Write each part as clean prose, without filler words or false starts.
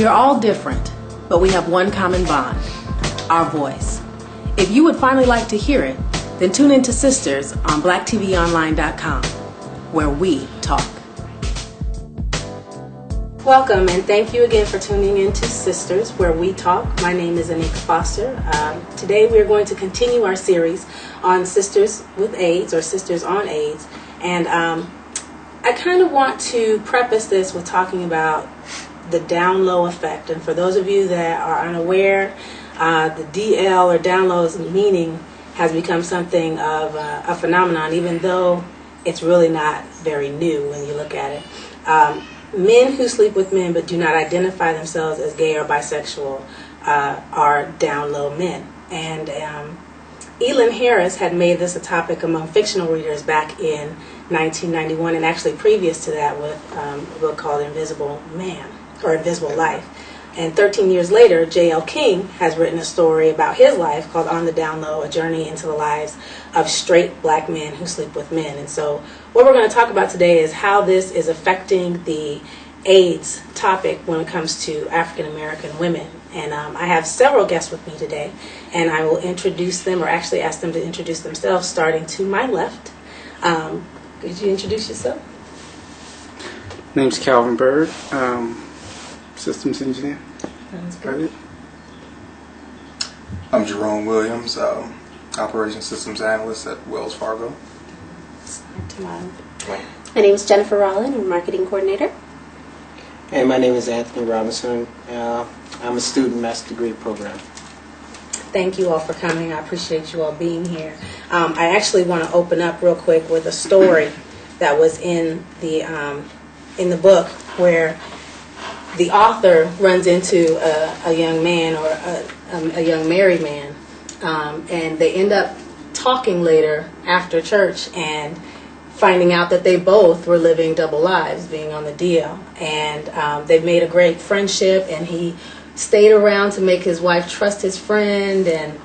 We are all different, but we have one common bond, our voice. If you would finally like to hear it, then tune in to Sisters on blacktvonline.com, where we talk. Welcome, and thank you again for tuning in to Sisters, where we talk. My name is Anika Foster. Today we are going to continue our series on Sisters with AIDS, or Sisters on AIDS. And I kind of want to preface this with talking about the down low effect. And for those of you that are unaware, the DL or down low's meaning has become something of a phenomenon, even though it's really not very new when you look at it. Men who sleep with men but do not identify themselves as gay or bisexual are down low men. And Elin Harris had made this a topic among fictional readers back in 1991, and actually previous to that with a book called Invisible Man, or Invisible Life. And 13 years later, J.L. King has written a story about his life called On the Down Low, A Journey into the Lives of Straight Black Men Who Sleep with Men. And so what we're going to talk about today is how this is affecting the AIDS topic when it comes to African American women. And I have several guests with me today, and I will introduce them, or actually ask them to introduce themselves, starting to my left. Could you introduce yourself? My name's Calvin Bird, systems engineer. Sounds good. I'm Jerome Williams, operations systems analyst at Wells Fargo. My name is Jennifer Rollin, I'm marketing coordinator. And my name is Anthony Robinson. I'm a student master's degree program. Thank you all for coming. I appreciate you all being here. I actually want to open up real quick with a story that was in the book, where the author runs into a young man, or a young married man, and they end up talking later after church and finding out that they both were living double lives, being on the DL. And they've made a great friendship, and he stayed around to make his wife trust his friend, and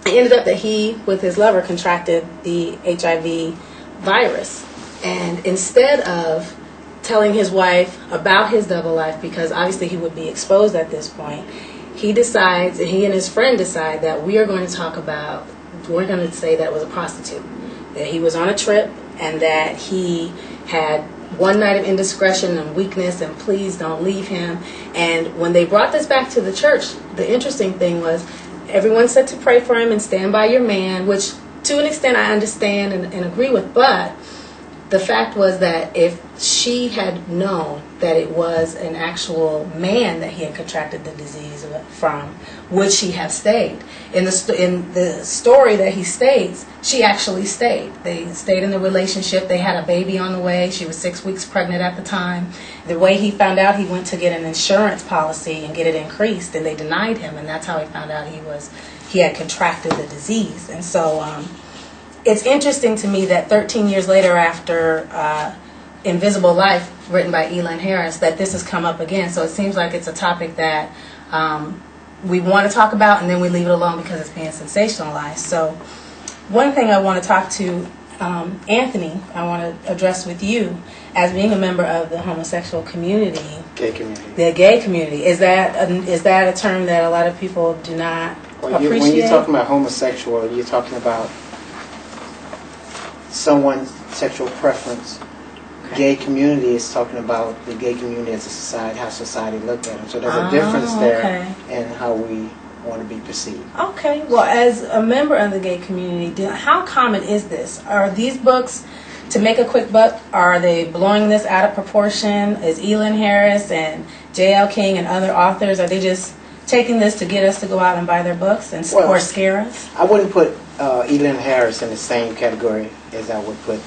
it ended up that he, with his lover, contracted the HIV virus. And instead of telling his wife about his double life, because obviously he would be exposed at this point, he and his friend decide that we're going to say that it was a prostitute, that he was on a trip, and that he had one night of indiscretion and weakness, and please don't leave him. And when they brought this back to the church, the interesting thing was everyone said to pray for him and stand by your man, which to an extent I understand and agree with, but the fact was that if she had known that it was an actual man that he had contracted the disease from, would she have stayed? In the story that he states, she actually stayed. They stayed in the relationship. They had a baby on the way. She was 6 weeks pregnant at the time. The way he found out, he went to get an insurance policy and get it increased, and they denied him, and that's how he found out he had contracted the disease. And so it's interesting to me that 13 years later, after Invisible Life, written by Elin Harris, that this has come up again. So it seems like it's a topic that we want to talk about, and then we leave it alone because it's being sensationalized. So one thing I want to talk to Anthony, I want to address with you, as being a member of the homosexual community. Gay community. The gay community. Is that a term that a lot of people do not appreciate? When you're talking about homosexual, you're talking about someone's sexual preference. Gay community is talking about the gay community as a society, how society looked at them. So there's a difference there in how we want to be perceived. Okay. Well, as a member of the gay community, how common is this? Are these books, to make a quick buck, are they blowing this out of proportion? Is Elin Harris and J.L. King and other authors, are they just taking this to get us to go out and buy their books or scare us? I wouldn't put Elin Harris in the same category as I would put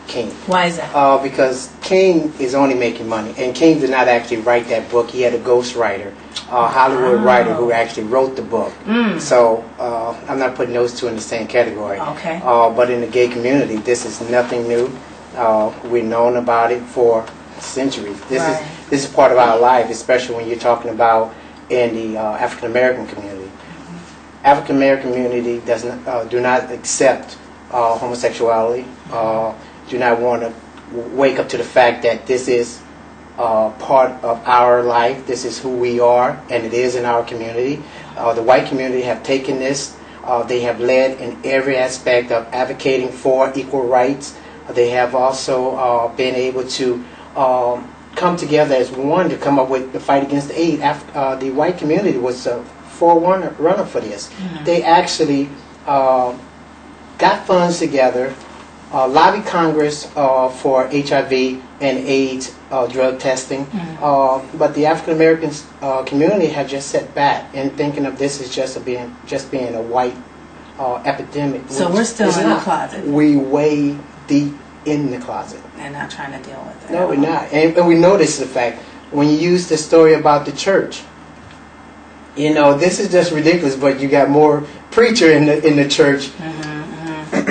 King. Why is that? Because King is only making money, and King did not actually write that book. He had a ghostwriter, a Hollywood writer who actually wrote the book. So I'm not putting those two in the same category. Okay. But in the gay community, this is nothing new. We've known about it for centuries. This is part of our life, especially when you're talking about in the African American community. African American community do not accept homosexuality. Do not want to wake up to the fact that this is part of our life. This is who we are, and it is in our community. The white community have taken this. They have led in every aspect of advocating for equal rights. They have also been able to come together as one to come up with the fight against AIDS. The white community was a forerunner for this. They actually got funds together, lobbied Congress for HIV and AIDS drug testing, but the African American community had just sat back and thinking of this as just being a white epidemic. So we're still in the closet. We way deep in the closet. And not trying to deal with it. No, we're not. And we notice the fact, when you use the story about the church, you know, this is just ridiculous, but you got more preacher in the church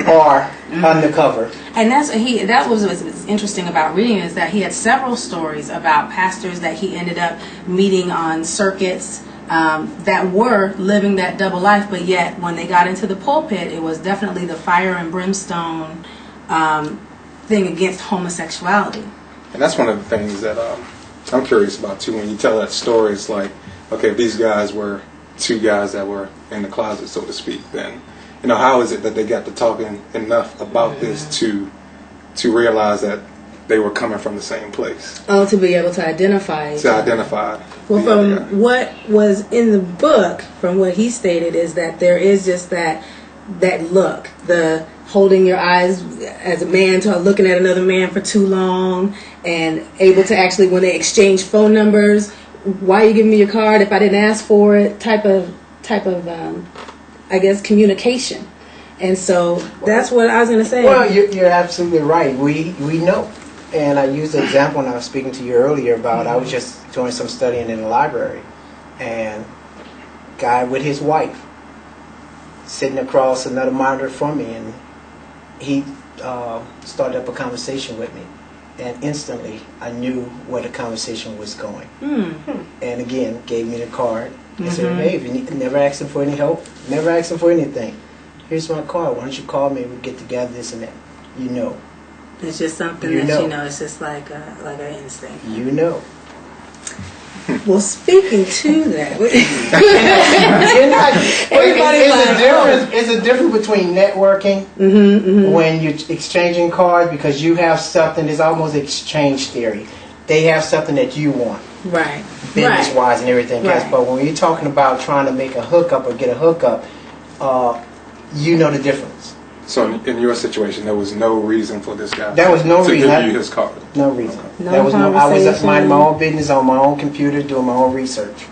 or undercover. And that was what's interesting about reading, is that he had several stories about pastors that he ended up meeting on circuits that were living that double life, but yet when they got into the pulpit, it was definitely the fire and brimstone thing against homosexuality. And that's one of the things that I'm curious about too. When you tell that story, it's like, okay, if these guys were two guys that were in the closet, so to speak, then, you know, how is it that they got to talking enough about this to realize that they were coming from the same place? Oh, to be able to identify. To identify. Well, from what was in the book, from what he stated, is that there is just that look, the holding your eyes as a man to looking at another man for too long, and able to actually, when they exchange phone numbers, why are you giving me your card if I didn't ask for it, type of I guess communication. And so that's what I was going to say. Well, you're absolutely right. We know. And I used the example when I was speaking to you earlier about, I was just doing some studying in the library, and guy with his wife sitting across another monitor from me, and he started up a conversation with me, and instantly I knew where the conversation was going. And again, gave me the card and said, hey, if you never asked him for any help, never asked him for anything, here's my card, why don't you call me, we get together, this and that. You know. It's just something You that, know. you know, it's just like an instinct. You know. Well, speaking to that, It's a difference between networking when you're exchanging cards, because you have something, it's almost exchange theory. They have something that you want, right, business-wise and everything else. Right. But when you're talking about trying to make a hookup or get a hookup, you know the difference. So in your situation, there was no reason for this guy There was no to reason. give you his card. No reason. No There was I was conversation. minding my own business on my own computer, doing my own research.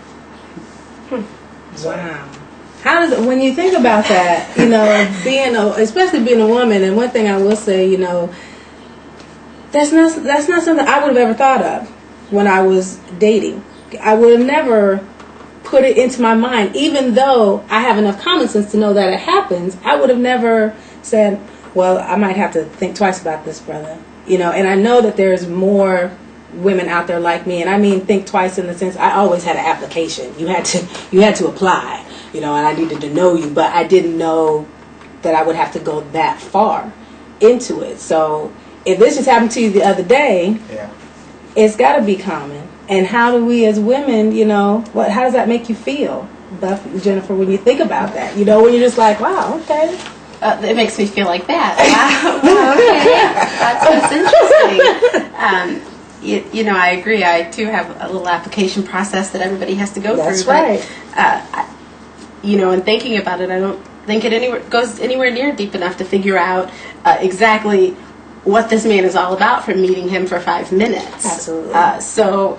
Wow. How does, when you think about that, you know, especially being a woman, and one thing I will say, you know, that's not something I would have ever thought of when I was dating. I would have never put it into my mind, even though I have enough common sense to know that it happens. I would have never said, well, I might have to think twice about this, brother. You know, and I know that there's more women out there like me, and I mean think twice in the sense I always had an application. You had to apply, you know, and I needed to know you, but I didn't know that I would have to go that far into it. So if this just happened to you the other day, Yeah. it's got to be common. And how do we as women, you know, how does that make you feel, Buff, Jennifer, when you think about that? You know, when you're just like, wow, okay. It makes me feel like that. Wow, okay. That's interesting. You know, I agree. I too have a little application process that everybody has to go That's through. right. But, you know, in thinking about it, I don't think it goes anywhere near deep enough to figure out exactly what this man is all about from meeting him for 5 minutes. Absolutely. So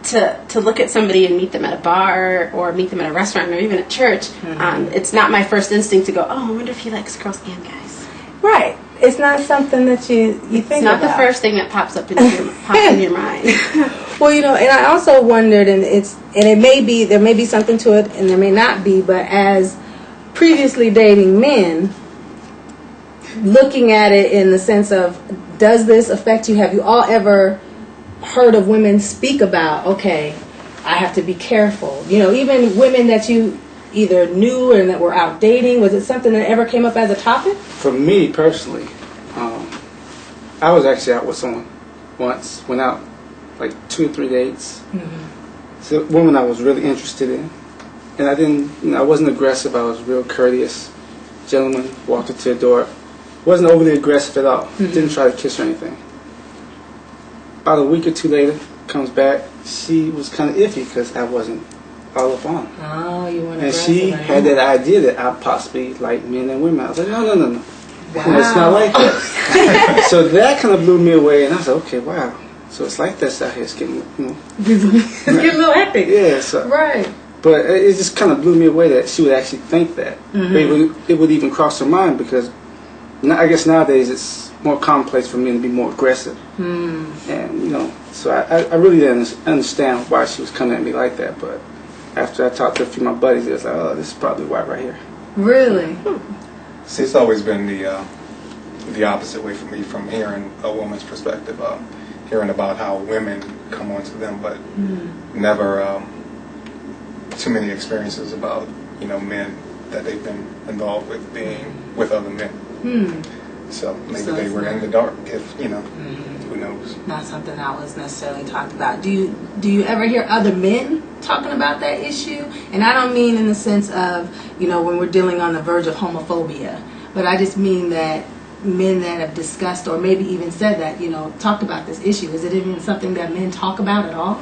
to look at somebody and meet them at a bar or meet them at a restaurant or even at church, it's not my first instinct to go, oh, I wonder if he likes girls and guys. Right. It's not something that you think It's not about. the first thing that pops in your mind. Well, you know, and I also wondered, and it may be, there may be something to it, and there may not be, but as previously dating men, looking at it in the sense of, does this affect you? Have you all ever heard of women speak about, okay, I have to be careful? You know, even women that you either knew and that were out dating, was it something that ever came up as a topic? For me personally, I was actually out with someone once, went out like 2 or 3 dates. It's a woman I was really interested in, and I didn't, I wasn't aggressive. I was real courteous gentleman. Walked her to the door. Wasn't overly aggressive at all. Didn't try to kiss or anything. About a week or 2 later, comes back. She was kind of iffy because I wasn't all up on her. Oh, you weren't And aggressive she had anymore. that idea that I possibly like men and women. I was like, no. It's not like that. So that kind of blew me away, and I was like, okay, wow. So it's like this out here. It's getting, It's getting a little hectic. yeah. So, Right. but it just kind of blew me away that she would actually think that. It would even cross her mind because I guess nowadays it's more commonplace for men to be more aggressive. And, so I really didn't understand why she was coming at me like that. But after I talked to a few of my buddies, it was like, oh, this is probably why right here. Really? See, it's always been the opposite way for me from hearing a woman's perspective, hearing about how women come onto them, but never too many experiences about men that they've been involved with being with other men. So maybe So they it's were in not- the dark. If who knows? Not something that was necessarily talked about. Do you ever hear other men talking about that issue? And I don't mean in the sense of, when we're dealing on the verge of homophobia, but I just mean that men that have discussed or maybe even said that, talked about this issue. Is it even something that men talk about at all?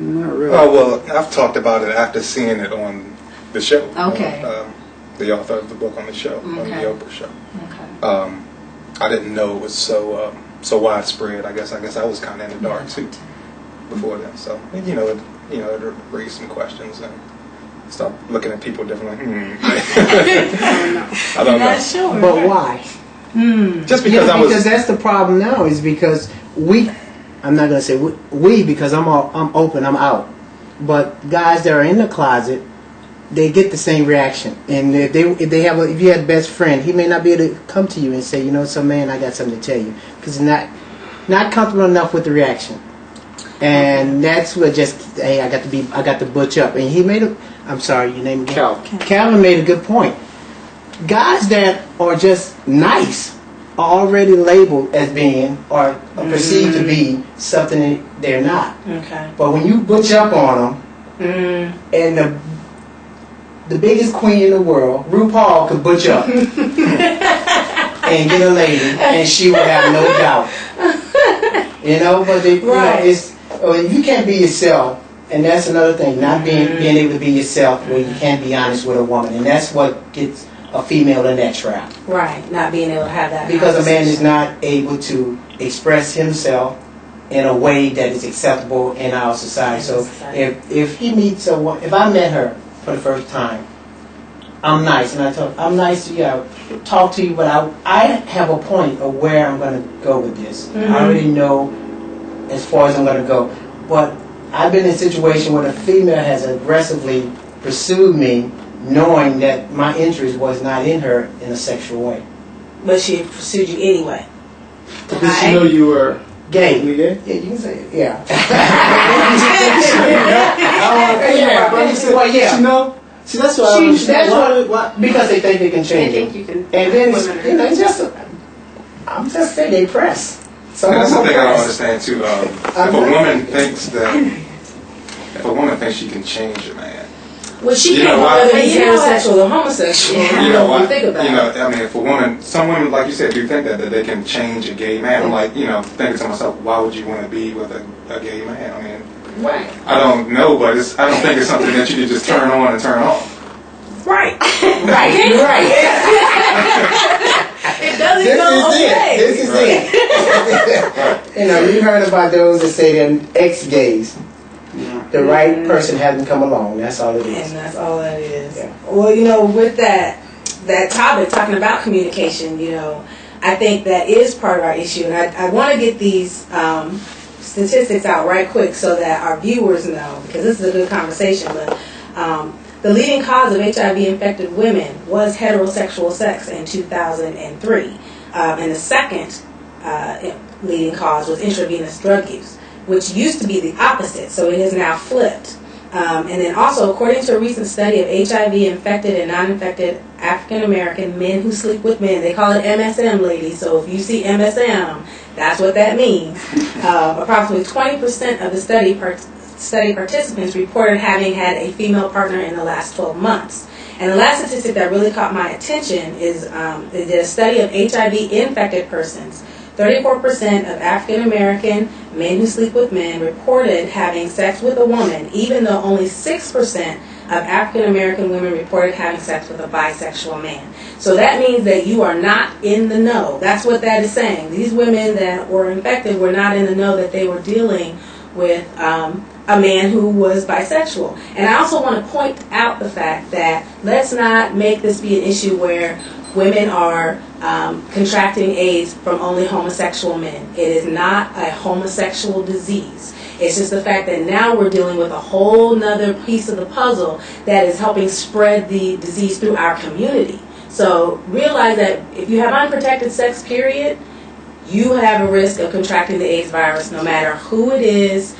Not really. Oh, well, I've talked about it after seeing it on the show. Okay. The author of the book on the show, on the Okay. Oprah show. Okay. I didn't know it was so widespread. I guess I was kind of in the dark too before then. So it raised some questions and start looking at people differently. I don't know. Not sure. But why? Just because I was. Because that's the problem now. Is because I'm not gonna say we because I'm open. I'm out. But guys that are in the closet, they get the same reaction. And if you had a best friend, he may not be able to come to you and say, man, I got something to tell you, because he's not comfortable enough with the reaction. And that's what hey, I got to butch up. And I'm sorry, your name again? Calvin made a good point. Guys that are just nice are already labeled as being or perceived to be something that they're not. Okay. But when you butch up on them, and the biggest queen in the world, RuPaul, could butch up and get a lady, and she would have no doubt. But if you can't be yourself, and that's another thing, not being able to be yourself when you can't be honest with a woman, and that's what gets a female in that trap. Right. Not being able to have that. Because a man is conversation. not able to express himself in a way that is acceptable in our society. So if he meets if I met her for the first time, I'm nice, and I'm nice to you, I talk to you, but I have a point of where I'm going to go with this. I already know as far as I'm going to go. But I've been in a situation where the female has aggressively pursued me, knowing that my interest was not in her in a sexual way. But she pursued you anyway. Did she know you were Gay. you gay? Yeah, you can say it. Yeah. Well, yeah. She know? See, that's what I don't understand. Why- Because they think they can change They it. think you can. And then women are- it's I'm just saying they press. So And that's the I'm thing I don't pressed. understand too. If a woman thinks she can change a man, Well, she You can't know know why? whether he's heterosexual or homosexual. you know what? what? Think about it. I mean, if a woman, some women, like you said, do think that they can change a gay man. I'm like, thinking to myself, why would you want to be with a gay man? I mean, Right. I don't know, but I don't think it's something that you can just turn on and turn off. Right. Right, you're right. It doesn't go away. This is it. You heard about those that say they're ex-gays. The right person hasn't come along. That's all it is. And that's all that is. Yeah. Well, with that topic, talking about communication, I think that is part of our issue. And I want to get these statistics out right quick so that our viewers know, because this is a good conversation. But the leading cause of HIV-infected women was heterosexual sex in 2003. And the second leading cause was intravenous drug use, which used to be the opposite, so it is now flipped. And then also, according to a recent study of HIV-infected and non-infected African-American men who sleep with men, they call it MSM, ladies, so if you see MSM, That's what that means. Approximately 20% of the study participants reported having had a female partner in the last 12 months. And the last statistic that really caught my attention is they did a study of HIV-infected persons. 34% of African American men who sleep with men reported having sex with a woman, even though only 6% of African American women reported having sex with a bisexual man. So that means that you are not in the know. That's what that is saying. These women that were infected were not in the know that they were dealing with a man who was bisexual. And I also want to point out the fact that let's not make this be an issue where women are contracting AIDS from only homosexual men. It is not a homosexual disease. It's just the fact that now we're dealing with a whole nother piece of the puzzle that is helping spread the disease through our community. So realize that if you have unprotected sex, period, you have a risk of contracting the AIDS virus no matter who it is.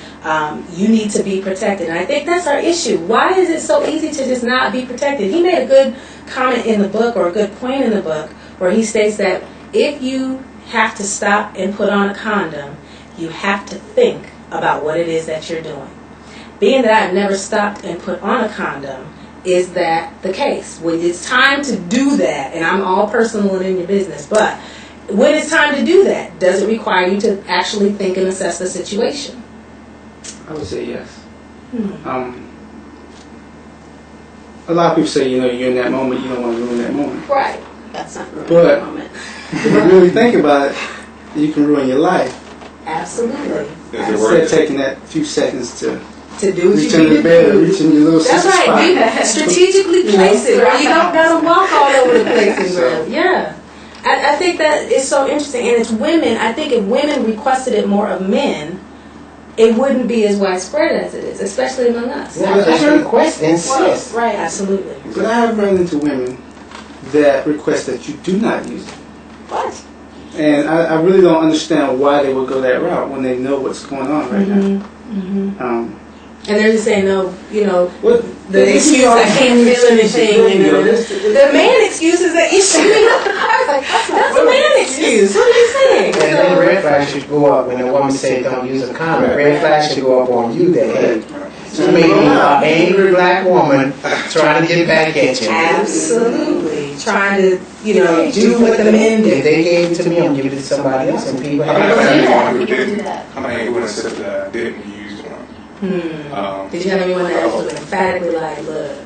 You need to be protected. And I think that's our issue. Why is it so easy to just not be protected? He made a good comment in the book, or a good point in the book, where he states that if you have to stop and put on a condom, you have to think about what it is that you're doing. Being that I've never stopped and put on a condom, is that the case? When it's time to do that, and I'm all personal and in your business, but when it's time to do that, does it require you to actually think and assess the situation? I would say yes. A lot of people say, you're in that moment, you don't want to ruin that moment. Right. That's not really But the moment. if you really think about it, you can ruin your life. Absolutely. Instead of taking that few seconds to do what reach you under need the to bed or do. reach in your little That's secret right. spot. You strategically place it where you don't gotta walk all over the place and grab. Yeah. I think that is so interesting. And it's women. I think if women requested it more of men, it wouldn't be as widespread as it is, especially among us. Well, just request, insist. Right. Absolutely. But I have run into women that request that you do not use it. What? And I really don't understand why they would go that route when they know what's going on right now. And they're just saying, no, What the excuse, I can't feel anything. The man excuse is the issue. That's a man excuse. What are you saying? And then red flag should go up when a woman says don't use a condom. Red flag should go up on you that, hey, you may be an angry black woman trying to get back at you. Absolutely. Trying to, do what the men If do. they gave it to me, I'm giving it to somebody else, and people How many have women You can do didn't? that. How many women said that didn't use one? Did you have anyone that was emphatically like, look,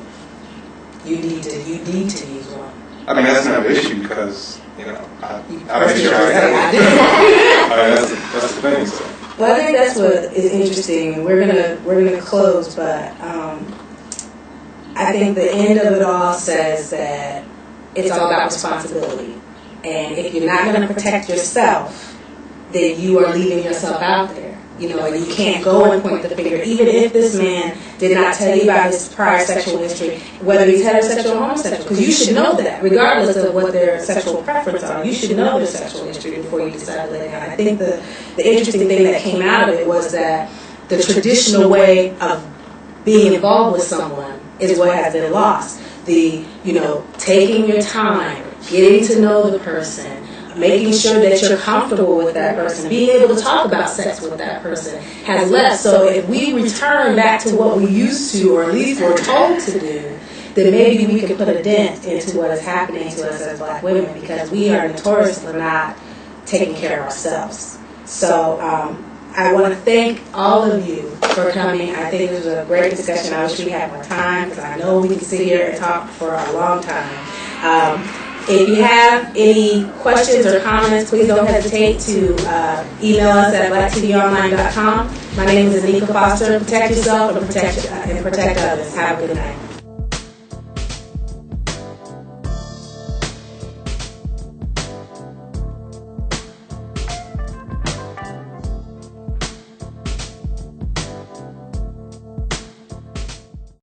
you need to use one? I mean, that's not an issue because I First make you sure just say, I I did. that's the thing. So. Well, I think that's what is interesting. We're gonna close, but I think the end of it all says that it's all about responsibility. And if you're not going to protect yourself, then you are leaving yourself out there. And you can't go and point the finger. Even if this man did not tell you about his prior sexual history, whether he's heterosexual or homosexual, because you should know that, regardless of what their sexual preference are. You should know their sexual history before you decide to lay down. I think the interesting thing that came out of it was that the traditional way of being involved with someone is what has been lost. Taking your time, getting to know the person, making sure that you're comfortable with that person, being able to talk about sex with that person has left. So if we return back to what we used to, or at least were told to do, then maybe we could put a dent into what is happening to us as black women, because we are notorious for not taking care of ourselves. So I want to thank all of you for coming. I think this was a great discussion. I wish we had more time, because I know we can sit here and talk for a long time. If you have any questions or comments, please don't hesitate to email us at blacktvonline.com. My name is Anika Foster. Protect yourself and protect others. Have a good night.